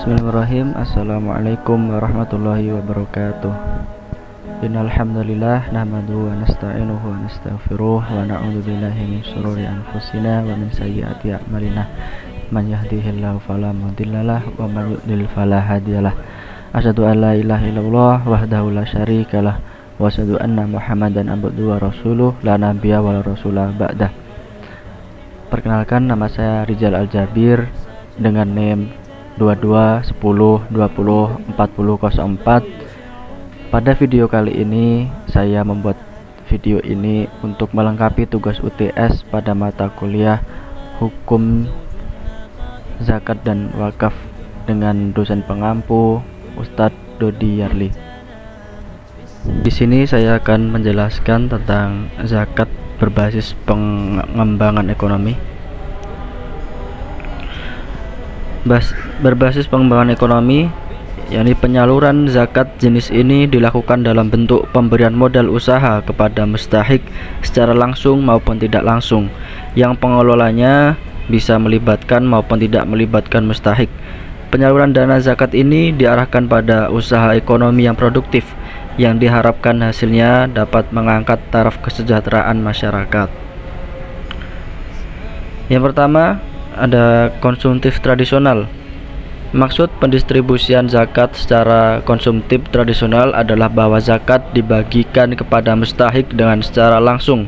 Bismillahirrahmanirrahim. Assalamualaikum warahmatullahi wabarakatuh. Innal hamdalillah nahmaduhu wa nasta'inuhu wa nastaghfiruh wa na'udzu billahi min shururi anfusina wa min sayyiati a'malina. Man yahdihillahu fala mudhillalah wa man yudlil fala hadiyalah. Asyhadu an la ilaha illallah wahdahu la syarikalah wa asyhadu anna Muhammadan abduhu wa rasuluh la nabiyya wa la rasula ba'dah. Perkenalkan, nama saya Rizal Al-Jabir dengan NIM 22 10 20 40 04. Pada video kali ini saya membuat video ini untuk melengkapi tugas UTS pada mata kuliah Hukum Zakat dan Wakaf dengan dosen pengampu Ustadz Dodi Yarli. Di sini saya akan menjelaskan tentang zakat berbasis pengembangan ekonomi. Berbasis pengembangan ekonomi, yakni penyaluran zakat jenis ini dilakukan dalam bentuk pemberian modal usaha kepada mustahik secara langsung maupun tidak langsung, yang pengelolanya bisa melibatkan maupun tidak melibatkan mustahik. Penyaluran dana zakat ini diarahkan pada usaha ekonomi yang produktif, yang diharapkan hasilnya dapat mengangkat taraf kesejahteraan masyarakat. Yang pertama, ada konsumtif tradisional. Maksud pendistribusian zakat secara konsumtif tradisional adalah bahwa zakat dibagikan kepada mustahik dengan secara langsung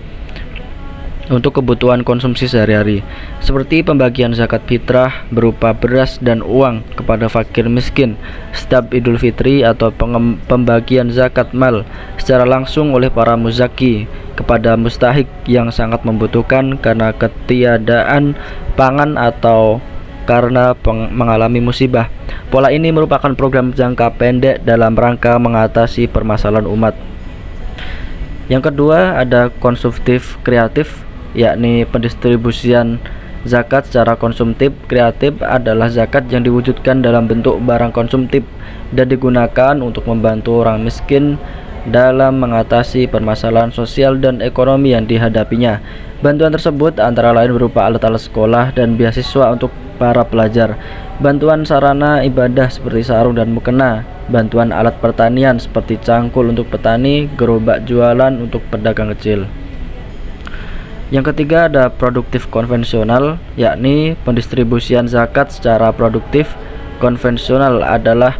untuk kebutuhan konsumsi sehari-hari, seperti pembagian zakat fitrah berupa beras dan uang kepada fakir miskin setiap Idul Fitri, atau pembagian zakat mal secara langsung oleh para muzaki kepada mustahik yang sangat membutuhkan karena ketiadaan pangan atau karena mengalami musibah. Pola ini merupakan program jangka pendek dalam rangka mengatasi permasalahan umat. Yang kedua, ada konsumtif kreatif, yakni pendistribusian zakat secara konsumtif kreatif adalah zakat yang diwujudkan dalam bentuk barang konsumtif dan digunakan untuk membantu orang miskin dalam mengatasi permasalahan sosial dan ekonomi yang dihadapinya. Bantuan tersebut antara lain berupa alat-alat sekolah dan beasiswa untuk para pelajar, bantuan sarana ibadah seperti sarung dan mukena, bantuan alat pertanian seperti cangkul untuk petani, gerobak jualan untuk pedagang kecil. Yang ketiga, ada produktif konvensional, yakni pendistribusian zakat secara produktif. Konvensional adalah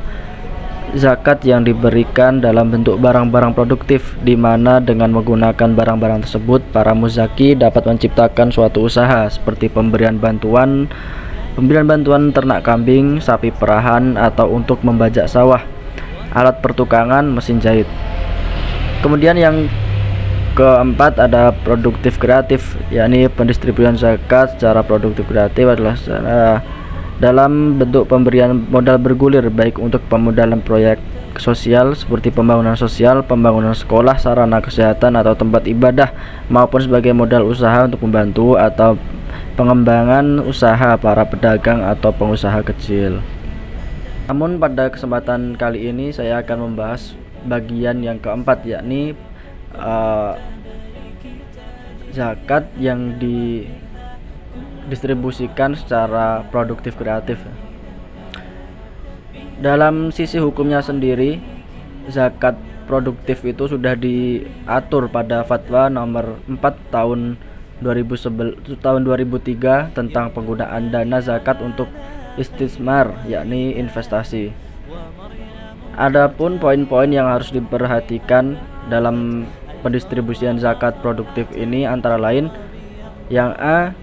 zakat yang diberikan dalam bentuk barang-barang produktif, di mana dengan menggunakan barang-barang tersebut para muzaki dapat menciptakan suatu usaha seperti pemberian bantuan ternak kambing, sapi perahan, atau untuk membajak sawah, alat pertukangan, mesin jahit. Kemudian yang keempat, ada produktif kreatif, yakni pendistribusian zakat secara produktif kreatif adalah dalam bentuk pemberian modal bergulir, baik untuk pemodalan proyek sosial seperti pembangunan sosial, pembangunan sekolah, sarana kesehatan, atau tempat ibadah, maupun sebagai modal usaha untuk membantu atau pengembangan usaha para pedagang atau pengusaha kecil. Namun pada kesempatan kali ini saya akan membahas bagian yang keempat, yakni zakat yang didistribusikan secara produktif kreatif. Dalam sisi hukumnya sendiri, zakat produktif itu sudah diatur pada Fatwa nomor 4 tahun 2003 tentang penggunaan dana zakat untuk istismar, yakni investasi. Adapun poin-poin yang harus diperhatikan dalam pendistribusian zakat produktif ini antara lain: yang A,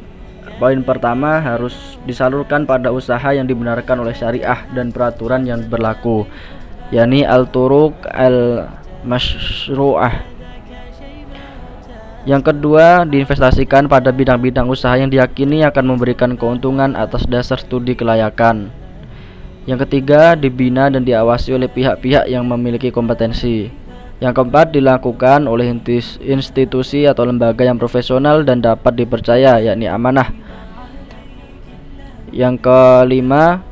poin pertama, harus disalurkan pada usaha yang dibenarkan oleh syariah dan peraturan yang berlaku, yakni al-turuq al-masyru'ah. Yang kedua, diinvestasikan pada bidang-bidang usaha yang diyakini akan memberikan keuntungan atas dasar studi kelayakan. Yang ketiga, dibina dan diawasi oleh pihak-pihak yang memiliki kompetensi. Yang keempat, dilakukan oleh institusi atau lembaga yang profesional dan dapat dipercaya, yakni amanah. Yang kelima,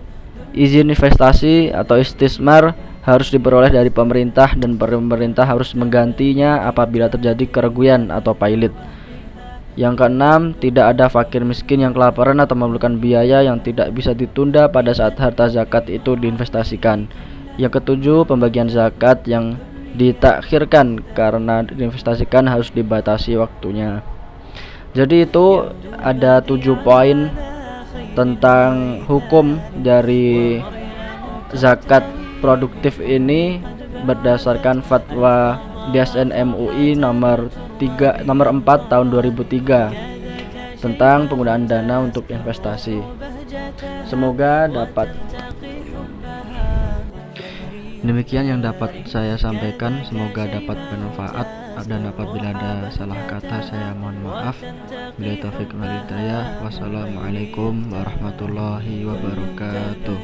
izin investasi atau istismar harus diperoleh dari pemerintah, dan pemerintah harus menggantinya apabila terjadi kerugian atau pailit. Yang keenam, tidak ada fakir miskin yang kelaparan atau memerlukan biaya yang tidak bisa ditunda pada saat harta zakat itu diinvestasikan. Yang ketujuh, pembagian zakat yang ditakhirkan karena diinvestasikan harus dibatasi waktunya. Jadi itu ada 7 poin tentang hukum dari zakat produktif ini berdasarkan fatwa DSN MUI nomor 4 tahun 2003 tentang penggunaan dana untuk investasi. Semoga dapat demikian yang dapat saya sampaikan, semoga dapat bermanfaat, dan apabila ada salah kata saya mohon maaf. Billahi taufiq wal hidayah. Wassalamualaikum warahmatullahi wabarakatuh.